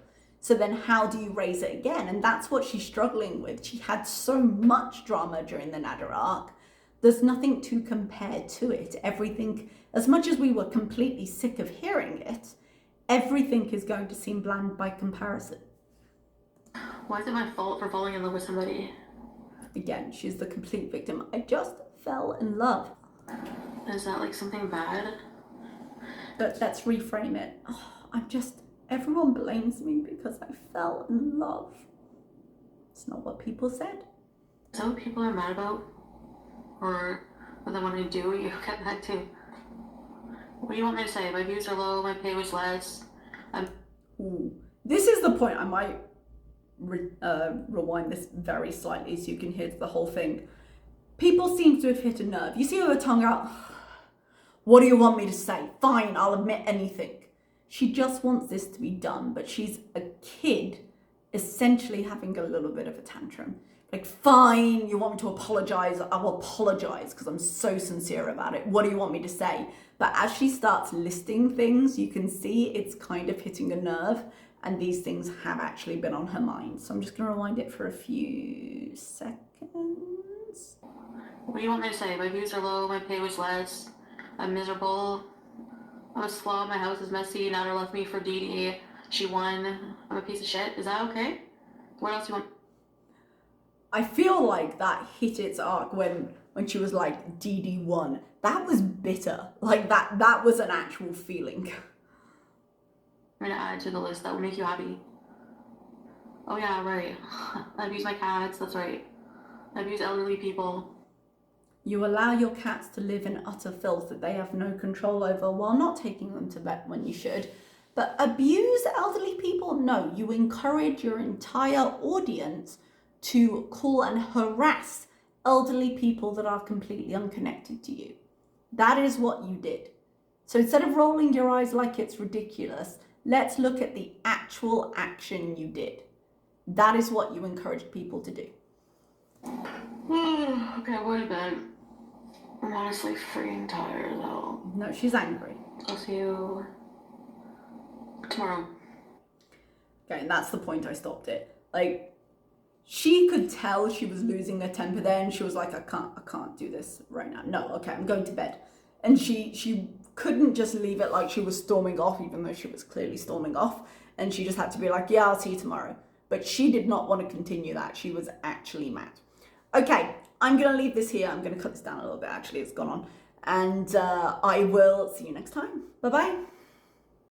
So then how do you raise it again? And that's what she's struggling with. She had so much drama during the Nada arc. There's nothing to compare to it. Everything, as much as we were completely sick of hearing it, everything is going to seem bland by comparison. Why is it my fault for falling in love with somebody? Again, she's the complete victim. I just fell in love. Is that like something bad? But let's reframe it. Everyone blames me because I fell in love. It's not what people said. Is that what people are mad about? Or what they want me to do? You get that too. What do you want me to say? My views are low, my pay was less. Ooh. This is the point. I might rewind this very slightly so you can hear the whole thing. People seem to have hit a nerve. You see her tongue out. What do you want me to say? Fine, I'll admit anything. She just wants this to be done, but she's a kid essentially having a little bit of a tantrum. Like, fine, you want me to apologize? I'll apologize because I'm so sincere about it. What do you want me to say? But as she starts listing things, you can see it's kind of hitting a nerve, and these things have actually been on her mind. So I'm just going to rewind it for a few seconds. What do you want me to say? My views are low, my pay was less. I'm miserable. I'm a slob, my house is messy, Nada left me for Dee Dee. She won. I'm a piece of shit. Is that okay? What else do you want? I feel like that hit its arc when she was like, Dee Dee won. That was bitter. Like that was an actual feeling. I'm gonna add to the list that will make you happy. Oh yeah, right. I abuse my cats, that's right. I abuse elderly people. You allow your cats to live in utter filth that they have no control over while not taking them to vet when you should. But abuse elderly people? No, you encourage your entire audience to call and harass elderly people that are completely unconnected to you. That is what you did. So instead of rolling your eyes like it's ridiculous, let's look at the actual action you did. That is what you encouraged people to do. Okay, what a bit. I'm honestly freaking tired though. No, she's angry. I'll see you tomorrow. Okay, and that's the point I stopped it. Like, she could tell she was losing her temper there, and she was like, I can't do this right now. No, okay, I'm going to bed. And she couldn't just leave it like she was storming off, even though she was clearly storming off. And she just had to be like, yeah, I'll see you tomorrow. But she did not want to continue that. She was actually mad. Okay, I'm going to leave this here. I'm going to cut this down a little bit. Actually, it's gone on. And I will see you next time. Bye-bye.